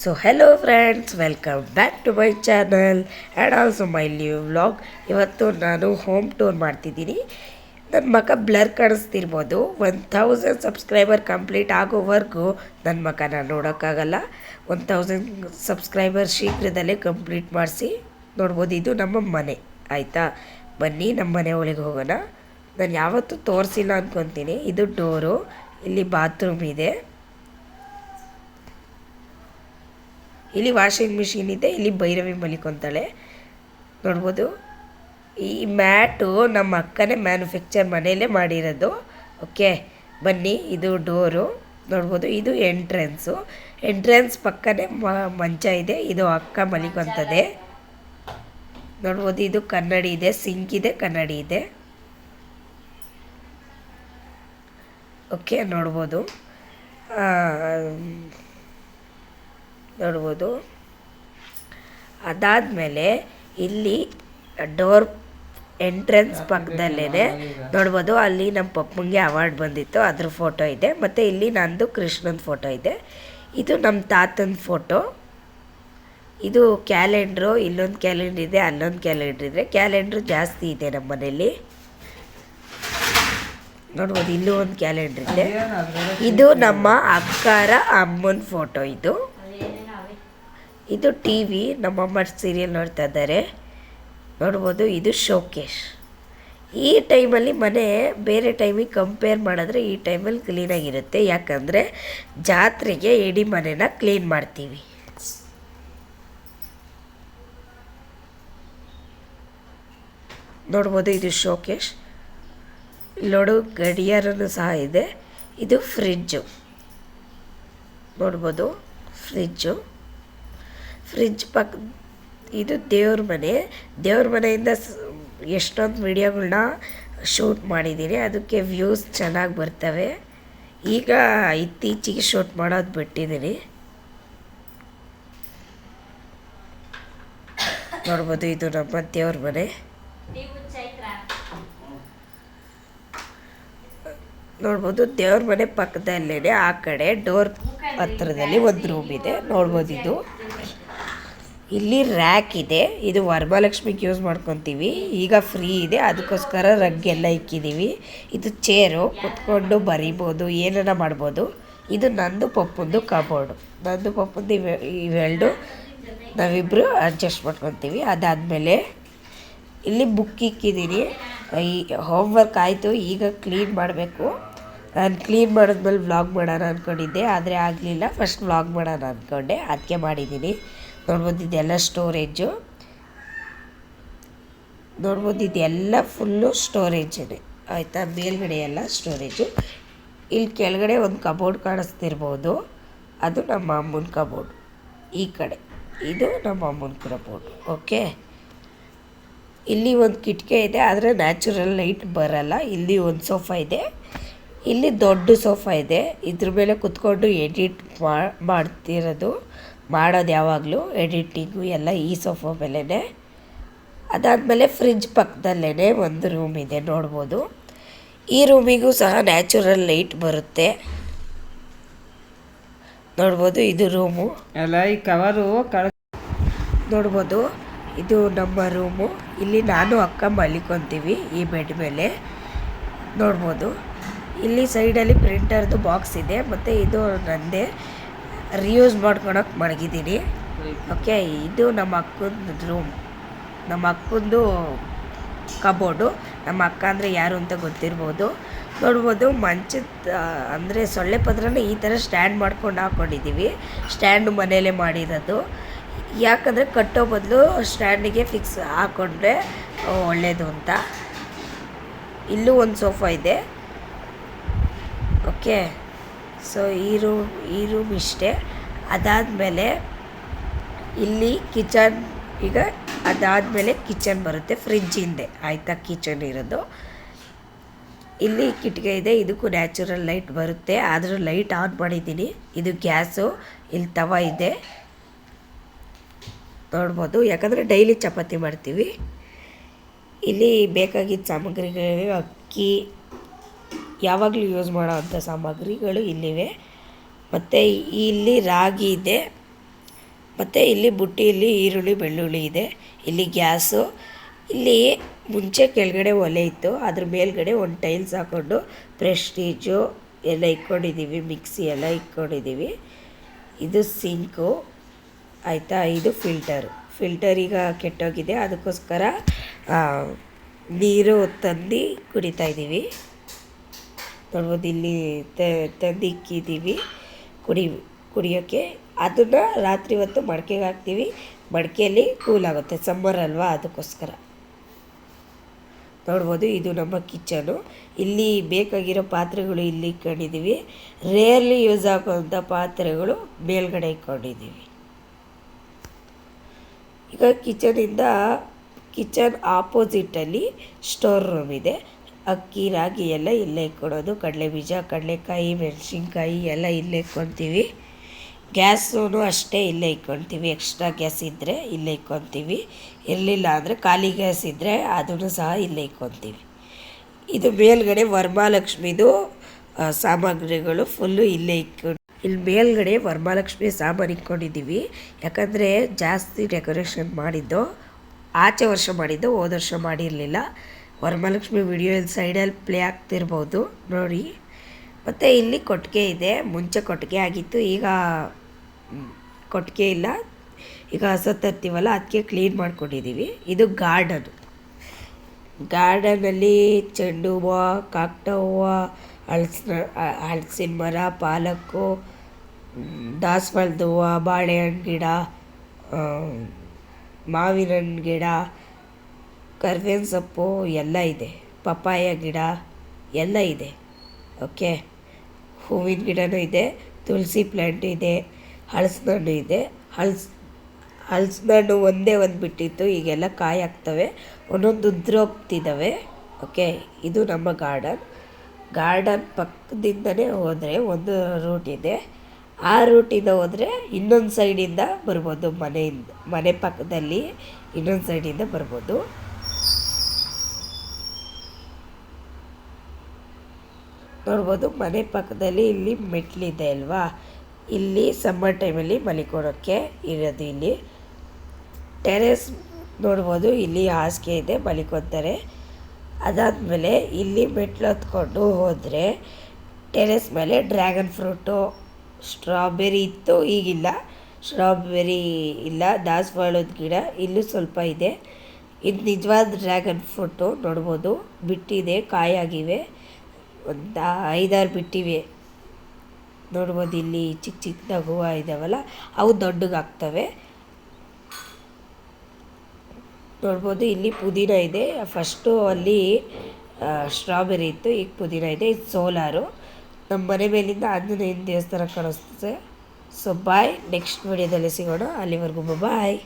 So hello friends, welcome back to my channel and also my new vlog. ಇವತ್ತು ನಾನು home tour ಮಾಡ್ತಿದ್ದೀನಿ. ನನ್ನ ಮಗ ಬ್ಲರ್ ಕಾಣಿಸ್ತಿರ್ಬೋದು. 1000 ಸಬ್ಸ್ಕ್ರೈಬರ್ ಕಂಪ್ಲೀಟ್ ಆಗೋವರೆಗೂ ನನ್ನ ಮಗನ ನೋಡೋಕ್ಕಾಗಲ್ಲ. 1000 ಸಬ್ಸ್ಕ್ರೈಬರ್ ಶೀಘ್ರದಲ್ಲೇ ಕಂಪ್ಲೀಟ್ ಮಾಡಿಸಿ ನೋಡ್ಬೋದು. ಇದು ನಮ್ಮ ಮನೆ, ಆಯಿತಾ? ಬನ್ನಿ ನಮ್ಮ ಮನೆ ಒಳಗೆ ಹೋಗೋಣ. ನಾನು ಯಾವತ್ತೂ ತೋರಿಸಿಲ್ಲ ಅಂದ್ಕೊತೀನಿ. ಇದು ಡೋರು, ಇಲ್ಲಿ ಬಾತ್ರೂಮ್ ಇದೆ, ಇಲ್ಲಿ ವಾಷಿಂಗ್ ಮಿಷಿನ್ ಇದೆ, ಇಲ್ಲಿ ಭೈರವಿ ಮಲಿಕೊಂತಾಳೆ ನೋಡ್ಬೋದು. ಈ ಮ್ಯಾಟು ನಮ್ಮ ಅಕ್ಕನೇ ಮ್ಯಾನುಫ್ಯಾಕ್ಚರ್ ಮನೆಯಲ್ಲೇ ಮಾಡಿರೋದು. ಓಕೆ, ಬನ್ನಿ. ಇದು ಡೋರು ನೋಡ್ಬೋದು. ಇದು ಎಂಟ್ರೆನ್ಸ್ ಪಕ್ಕನೇ ಮಂಚ ಇದೆ. ಇದು ಅಕ್ಕ ಮಲಿಕೊಂತದೆ ನೋಡ್ಬೋದು. ಇದು ಕನ್ನಡಿ ಇದೆ, ಸಿಂಕ್ ಇದೆ, ಕನ್ನಡಿ ಇದೆ. ಓಕೆ, ನೋಡ್ಬೋದು. ಅದಾದಮೇಲೆ ಇಲ್ಲಿ ಡೋರ್ ಎಂಟ್ರೆನ್ಸ್ ಪಕ್ಕದಲ್ಲೇ ನೋಡ್ಬೋದು. ಅಲ್ಲಿ ನಮ್ಮ ಪಪ್ಪಂಗೆ ಅವಾರ್ಡ್ ಬಂದಿತ್ತು, ಅದ್ರ ಫೋಟೋ ಇದೆ. ಮತ್ತು ಇಲ್ಲಿ ನಂದು ಕೃಷ್ಣನ ಫೋಟೋ ಇದೆ. ಇದು ನಮ್ಮ ತಾತನ ಫೋಟೋ. ಇದು ಕ್ಯಾಲೆಂಡ್ರು. ಇಲ್ಲೊಂದು ಕ್ಯಾಲೆಂಡ್ರ್ ಇದೆ, ಅಲ್ಲೊಂದು ಕ್ಯಾಲೆಂಡ್ರ್ ಇದೆ. ಕ್ಯಾಲೆಂಡ್ರು ಜಾಸ್ತಿ ಇದೆ ನಮ್ಮ ಮನೇಲಿ ನೋಡ್ಬೋದು. ಇಲ್ಲೂ ಒಂದು ಕ್ಯಾಲೆಂಡ್ರ್ ಇದೆ. ಇದು ನಮ್ಮ ಅಕ್ಕರ ಅಮ್ಮನ ಫೋಟೋ. ಇದು ಟಿ ವಿ, ನಮ್ಮಮ್ಮ ಸೀರಿಯಲ್ ನೋಡ್ತಾ ಇದ್ದಾರೆ ನೋಡ್ಬೋದು. ಇದು ಶೋಕೇಶ್. ಈ ಟೈಮಲ್ಲಿ ಮನೆ ಬೇರೆ ಟೈಮಿಗೆ ಕಂಪೇರ್ ಮಾಡಿದ್ರೆ ಈ ಟೈಮಲ್ಲಿ ಕ್ಲೀನಾಗಿರುತ್ತೆ. ಯಾಕಂದರೆ ಜಾತ್ರೆಗೆ ಇಡೀ ಮನೆನ ಕ್ಲೀನ್ ಮಾಡ್ತೀವಿ. ನೋಡ್ಬೋದು. ಇದು ಶೋಕೇಶ್. ಇಲ್ಲೋಡು ಗಡಿಯಾರನೂ ಸಹ ಇದೆ. ಇದು ಫ್ರಿಜ್ಜು ನೋಡ್ಬೋದು. ಫ್ರಿಜ್ ಪಕ್ಕ ಇದು ದೇವ್ರ ಮನೆಯಿಂದ ಎಷ್ಟೊಂದು ವಿಡಿಯೋಗಳನ್ನ ಶೂಟ್ ಮಾಡಿದ್ದೀನಿ. ಅದಕ್ಕೆ ವ್ಯೂಸ್ ಚೆನ್ನಾಗಿ ಬರ್ತವೆ. ಈಗ ಇತ್ತೀಚೆಗೆ ಶೂಟ್ ಮಾಡೋದು ಬಿಟ್ಟಿದ್ದೀನಿ ನೋಡ್ಬೋದು. ಇದು ನಮ್ಮ ದೇವ್ರ ಮನೆ ನೋಡ್ಬೋದು. ದೇವ್ರ ಮನೆ ಪಕ್ಕದಲ್ಲೇ ಆ ಕಡೆ ಡೋರ್ ಹತ್ರದಲ್ಲಿ ಒಂದು ರೂಮ್ ಇದೆ ನೋಡ್ಬೋದು. ಇಲ್ಲಿ ರ್ಯಾಕ್ ಇದೆ. ಇದು ವರಮಹಾಲಕ್ಷ್ಮಿಗೆ ಯೂಸ್ ಮಾಡ್ಕೊತೀವಿ. ಈಗ ಫ್ರೀ ಇದೆ, ಅದಕ್ಕೋಸ್ಕರ ರಗ್ಗೆಲ್ಲ ಇಕ್ಕಿದ್ದೀವಿ. ಇದು ಚೇರು, ಕುತ್ಕೊಂಡು ಬರಿಬೋದು, ಏನಾರ ಮಾಡ್ಬೋದು. ಇದು ನಂದು ಪಪ್ಪಂದು ಕಬೋರ್ಡು. ನಂದು ಪಪ್ಪಂದು ಇವೆರಡು ನಾವಿಬ್ಬರು ಅಡ್ಜಸ್ಟ್ ಮಾಡ್ಕೊತೀವಿ. ಅದಾದಮೇಲೆ ಇಲ್ಲಿ ಬುಕ್ ಇಕ್ಕಿದ್ದೀನಿ. ಈ ಹೋಮ್ವರ್ಕ್ ಆಯಿತು, ಈಗ ಕ್ಲೀನ್ ಮಾಡಬೇಕು. ನಾನು ಕ್ಲೀನ್ ಮಾಡಿದ್ಮೇಲೆ ವ್ಲಾಗ್ ಮಾಡೋಣ ಅಂದ್ಕೊಂಡಿದ್ದೆ, ಆದರೆ ಆಗಲಿಲ್ಲ. ಫಸ್ಟ್ ವ್ಲಾಗ್ ಮಾಡೋಣ ಅಂದ್ಕೊಂಡೆ, ಅದಕ್ಕೆ ಮಾಡಿದ್ದೀನಿ ನೋಡ್ಬೋದು. ಇದೆಲ್ಲ ಸ್ಟೋರೇಜು ನೋಡ್ಬೋದು. ಇದೆಲ್ಲ ಫುಲ್ಲು ಸ್ಟೋರೇಜೇ, ಆಯಿತಾ? ಮೇಲ್ಗಡೆ ಎಲ್ಲ ಸ್ಟೋರೇಜು. ಇಲ್ಲಿ ಕೆಳಗಡೆ ಒಂದು ಕಬೋರ್ಡ್ ಕಾಣಿಸ್ತಿರ್ಬೋದು, ಅದು ನಮ್ಮ ಅಮ್ಮನ ಕಬೋರ್ಡ್. ಈ ಕಡೆ ಇದು ನಮ್ಮ ಅಮ್ಮನ ಕಬೋರ್ಡ್. ಓಕೆ, ಇಲ್ಲಿ ಒಂದು ಕಿಟಕಿ ಇದೆ, ಆದರೆ ನ್ಯಾಚುರಲ್ ಲೈಟ್ ಬರಲ್ಲ. ಇಲ್ಲಿ ಒಂದು ಸೋಫಾ ಇದೆ, ಇಲ್ಲಿ ದೊಡ್ಡ ಸೋಫಾ ಇದೆ. ಇದ್ರ ಮೇಲೆ ಕುತ್ಕೊಂಡು ಎಡಿಟ್ ಮಾಡೋದು ಯಾವಾಗಲೂ ಎಡಿಟಿಂಗು ಎಲ್ಲ ಈ ಸೋಫಾ ಮೇಲೇ. ಅದಾದಮೇಲೆ ಫ್ರಿಜ್ ಪಕ್ಕದಲ್ಲೇ ಒಂದು ರೂಮ್ ಇದೆ ನೋಡ್ಬೋದು. ಈ ರೂಮಿಗೂ ಸಹ ನ್ಯಾಚುರಲ್ ಲೈಟ್ ಬರುತ್ತೆ ನೋಡ್ಬೋದು. ಇದು ರೂಮು ಎಲ್ಲ ಈ ಕವರು ನೋಡ್ಬೋದು. ಇದು ನಮ್ಮ ರೂಮು. ಇಲ್ಲಿ ನಾನು ಅಕ್ಕ ಮಲಿಕೊಂತೀವಿ ಈ ಬೆಡ್ ಮೇಲೆ ನೋಡ್ಬೋದು. ಇಲ್ಲಿ ಸೈಡಲ್ಲಿ ಪ್ರಿಂಟರ್ದು ಬಾಕ್ಸ್ ಇದೆ. ಮತ್ತು ಇದು ನಂದೇ ರಿಯೂಸ್ ಮಾಡ್ಕೊಳಕ್ಕೆ ಮಡಗಿದ್ದೀನಿ. ಓಕೆ, ಇದು ನಮ್ಮ ಅಕ್ಕನ ರೂಮ್, ನಮ್ಮ ಅಕ್ಕಂದು ಕಬೋರ್ಡು. ನಮ್ಮ ಅಕ್ಕ ಅಂದರೆ ಯಾರು ಅಂತ ಗೊತ್ತಿರ್ಬೋದು ನೋಡ್ಬೋದು. ಮಂಚದ ಅಂದರೆ ಸೊಳ್ಳೆ ಪತ್ರನ ಈ ಥರ ಸ್ಟ್ಯಾಂಡ್ ಮಾಡ್ಕೊಂಡು ಹಾಕ್ಕೊಂಡಿದ್ದೀವಿ. ಸ್ಟ್ಯಾಂಡು ಮನೆಯಲ್ಲೇ ಮಾಡಿರೋದು. ಯಾಕಂದರೆ ಕಟ್ಟೋ ಬದಲು ಸ್ಟ್ಯಾಂಡಿಗೆ ಫಿಕ್ಸ್ ಹಾಕ್ಕೊಂಡ್ರೆ ಒಳ್ಳೆಯದು ಅಂತ. ಇಲ್ಲೂ ಒಂದು ಸೋಫಾ ಇದೆ. ಓಕೆ, ಸೊ ಈ ರೂಮ್ ಇಷ್ಟೇ. ಅದಾದಮೇಲೆ ಇಲ್ಲಿ ಕಿಚನ್, ಈಗ ಅದಾದಮೇಲೆ ಕಿಚನ್ ಬರುತ್ತೆ. ಫ್ರಿಜ್ ಹಿಂದೆ, ಆಯಿತಾ? ಕಿಚನ್ ಇರೋದು. ಇಲ್ಲಿ ಕಿಟಕಿ ಇದೆ, ಇದಕ್ಕೂ ನ್ಯಾಚುರಲ್ ಲೈಟ್ ಬರುತ್ತೆ. ಆದರೂ ಲೈಟ್ ಆನ್ ಮಾಡಿದ್ದೀನಿ. ಇದು ಗ್ಯಾಸು. ಇಲ್ಲಿ ತವ ಇದೆ ನೋಡ್ಬೋದು, ಯಾಕಂದರೆ ಡೈಲಿ ಚಪಾತಿ ಮಾಡ್ತೀವಿ. ಇಲ್ಲಿ ಬೇಕಾಗಿದ್ದ ಸಾಮಗ್ರಿಗಳು, ಅಕ್ಕಿ, ಯಾವಾಗಲೂ ಯೂಸ್ ಮಾಡೋ ಅಂಥ ಸಾಮಗ್ರಿಗಳು ಇಲ್ಲಿವೆ. ಮತ್ತು ಇಲ್ಲಿ ರಾಗಿ ಇದೆ, ಮತ್ತು ಇಲ್ಲಿ ಬುಟ್ಟಿಯಲ್ಲಿ ಈರುಳ್ಳಿ ಬೆಳ್ಳುಳ್ಳಿ ಇದೆ. ಇಲ್ಲಿ ಗ್ಯಾಸು, ಇಲ್ಲಿ ಮುಂಚೆ ಕೆಳಗಡೆ ಒಲೆ ಇತ್ತು, ಅದ್ರ ಮೇಲ್ಗಡೆ ಒಂದು ಟೈಲ್ಸ್ ಹಾಕ್ಕೊಂಡು ಪ್ರೆಸ್ಟೀಜು ಎಲ್ಲ ಇಟ್ಕೊಂಡಿದ್ದೀವಿ, ಮಿಕ್ಸಿ ಎಲ್ಲ ಇಟ್ಕೊಂಡಿದ್ದೀವಿ. ಇದು ಸಿಂಕು ಆಯಿತಾ. ಇದು ಫಿಲ್ಟರ್ ಈಗ ಕೆಟ್ಟೋಗಿದೆ, ಅದಕ್ಕೋಸ್ಕರ ನೀರು ತಂದು ಕುಡಿತಾಯಿದ್ದೀವಿ. ನೋಡ್ಬೋದು ಇಲ್ಲಿ ತಂದು ಇಕ್ಕಿದ್ದೀವಿ ಕುಡಿಯೋಕ್ಕೆ. ಅದನ್ನು ರಾತ್ರಿ ಹೊತ್ತು ಮಡಿಕೆಗೆ ಹಾಕ್ತೀವಿ, ಮಡಿಕೆಯಲ್ಲಿ ಕೂಲ್ ಆಗುತ್ತೆ, ಸಮ್ಮರ್ ಅಲ್ವಾ ಅದಕ್ಕೋಸ್ಕರ. ನೋಡ್ಬೋದು ಇದು ನಮ್ಮ ಕಿಚನು. ಇಲ್ಲಿ ಬೇಕಾಗಿರೋ ಪಾತ್ರೆಗಳು ಇಲ್ಲಿ ಇಟ್ಕೊಂಡಿದ್ದೀವಿ. ರೇರ್ಲಿ ಯೂಸ್ ಆಗೋಂಥ ಪಾತ್ರೆಗಳು ಮೇಲ್ಗಡೆ ಇಟ್ಕೊಂಡಿದ್ದೀವಿ. ಈಗ ಕಿಚನ್ ಆಪೋಸಿಟಲ್ಲಿ ಸ್ಟೋರ್ ರೂಮ್ ಇದೆ. ಅಕ್ಕಿ ರಾಗಿ ಎಲ್ಲ ಇಲ್ಲೇ ಇಟ್ಕೊಳೋದು, ಕಡಲೆ ಬೀಜ, ಕಡಲೆಕಾಯಿ, ಮೆಣಸಿನ್ಕಾಯಿ ಎಲ್ಲ ಇಲ್ಲೇ ಇಟ್ಕೊತೀವಿ. ಗ್ಯಾಸೂ ಅಷ್ಟೇ ಇಲ್ಲೇ ಇಟ್ಕೊತೀವಿ. ಎಕ್ಸ್ಟ್ರಾ ಗ್ಯಾಸ್ ಇದ್ದರೆ ಇಲ್ಲೇ ಇಟ್ಕೊತೀವಿ, ಇರಲಿಲ್ಲ ಅಂದರೆ ಖಾಲಿ ಗ್ಯಾಸ್ ಇದ್ದರೆ ಅದನ್ನು ಸಹ ಇಲ್ಲೇ ಇಟ್ಕೊತೀವಿ. ಇದು ಮೇಲ್ಗಡೆ ವರಮಹಾಲಕ್ಷ್ಮಿದು ಸಾಮಗ್ರಿಗಳು ಫುಲ್ಲು ಇಲ್ಲೇ ಇಲ್ಲಿ ಮೇಲ್ಗಡೆ ವರಮಹಾಲಕ್ಷ್ಮಿ ಸಾಮಾನು ಇಟ್ಕೊಂಡಿದ್ದೀವಿ. ಯಾಕಂದರೆ ಜಾಸ್ತಿ ಡೆಕೋರೇಷನ್ ಮಾಡಿದ್ದು ಆಚೆ ವರ್ಷ ಮಾಡಿದ್ದು, ಹೋದ ವರ್ಷ ಮಾಡಿರಲಿಲ್ಲ. ವರಮಹಾಲಕ್ಷ್ಮಿ ವಿಡಿಯೋ ಇಲ್ಲಿ ಸೈಡಲ್ಲಿ ಪ್ಲೇ ಆಗ್ತಿರ್ಬೋದು ನೋಡಿ. ಮತ್ತು ಇಲ್ಲಿ ಕೊಟ್ಟಿಗೆ ಇದೆ. ಮುಂಚೆ ಕೊಟ್ಟಿಗೆ ಆಗಿತ್ತು, ಈಗ ಕೊಟ್ಟಿಗೆ ಇಲ್ಲ. ಈಗ ಹಸ ತರ್ತೀವಲ್ಲ ಅದಕ್ಕೆ ಕ್ಲೀನ್ ಮಾಡ್ಕೊಂಡಿದ್ದೀವಿ. ಇದು ಗಾರ್ಡನಲ್ಲಿ ಚೆಂಡು ಹೂವು, ಕಾಕಡ ಹೂವು, ಹಲಸಿನ ಮರ, ಪಾಲಕ್ಕು, ದಾಸವಾಳದ ಹೂವು, ಬಾಳೆಹಣ್ಣು ಗಿಡ, ಮಾವಿನ ಹಣ್ಣು ಗಿಡ, ಕರಿಬೇವಿನ ಸೊಪ್ಪು ಎಲ್ಲ ಇದೆ, ಪಪ್ಪಾಯ ಗಿಡ ಎಲ್ಲ ಇದೆ. ಓಕೆ, ಹೂವಿನ ಗಿಡನೂ ಇದೆ, ತುಳಸಿ ಪ್ಲ್ಯಾಂಟ್ ಇದೆ, ಹಲಸಿನ ಹಣ್ಣು ಇದೆ. ಹಲಸಿನ ಹಣ್ಣು ಒಂದೇ ಒಂದು ಬಿಟ್ಟಿತ್ತು, ಈಗೆಲ್ಲ ಕಾಯಿ ಆಗ್ತವೆ, ಒಂದೊಂದು ಉದ್ರೋಗ್ತಿದ್ದಾವೆ. ಓಕೆ, ಇದು ನಮ್ಮ ಗಾರ್ಡನ್ ಪಕ್ಕದಿಂದನೇ ಹೋದರೆ ಒಂದು ರೂಟ್ ಇದೆ. ಆ ರೂಟಿಂದ ಹೋದರೆ ಇನ್ನೊಂದು ಸೈಡಿಂದ ಬರ್ಬೋದು, ಮನೆ ಪಕ್ಕದಲ್ಲಿ ಇನ್ನೊಂದು ಸೈಡಿಂದ ಬರ್ಬೋದು. ನೋಡ್ಬೋದು ಮನೆ ಪಕ್ಕದಲ್ಲಿ ಇಲ್ಲಿ ಮೆಟ್ಲಿದೆ ಅಲ್ವಾ, ಇಲ್ಲಿ ಸಮ್ಮರ್ ಟೈಮಲ್ಲಿ ಮಲಿಕೊಳ್ಳೋಕ್ಕೆ ಇರೋದು. ಇಲ್ಲಿ ಟೆರೆಸ್ ನೋಡ್ಬೋದು, ಇಲ್ಲಿ ಹಾಸಿಗೆ ಇದೆ, ಮಲಿಕೊತಾರೆ. ಅದಾದಮೇಲೆ ಇಲ್ಲಿ ಮೆಟ್ಲು ಹತ್ಕೊಂಡು ಹೋದರೆ ಟೆರೆಸ್ ಮೇಲೆ ಡ್ರ್ಯಾಗನ್ ಫ್ರೂಟು, ಸ್ಟ್ರಾಬೆರಿ ಇತ್ತು, ಈಗಿಲ್ಲ. ಸ್ಟ್ರಾಬೆರಿ ಇಲ್ಲ, ದಾಸವಾಳದ ಗಿಡ ಇಲ್ಲೂ ಸ್ವಲ್ಪ ಇದೆ. ಇದು ನಿಜವಾದ ಡ್ರ್ಯಾಗನ್ ಫ್ರೂಟು ನೋಡ್ಬೋದು, ಬಿಟ್ಟಿದೆ, ಕಾಯಾಗಿವೆ, ಒಂದು 5-6 ಬಿಟ್ಟಿವೆ ನೋಡ್ಬೋದು. ಇಲ್ಲಿ ಚಿಕ್ಕದಾಗಿ ಹೂವು ಇದ್ದಾವಲ್ಲ, ಅವು ದೊಡ್ಡಗಾಗ್ತವೆ ನೋಡ್ಬೋದು. ಇಲ್ಲಿ ಪುದೀನ ಇದೆ, ಫಸ್ಟು ಅಲ್ಲಿ ಸ್ಟ್ರಾಬೆರಿ ಇತ್ತು, ಈಗ ಪುದೀನ ಇದೆ. ಇದು ಸೋಲಾರು, ನಮ್ಮ ಮನೆ ಮೇಲಿಂದ ಆಂಜನೇಯನ ದೇವಸ್ಥಾನ ಕಾಣಿಸ್ತದೆ. ಸೊ ಬಾಯ್, ನೆಕ್ಸ್ಟ್ ವಿಡಿಯೋದಲ್ಲಿ ಸಿಗೋಣ, ಅಲ್ಲಿವರೆಗೂ ಬಾಯ್.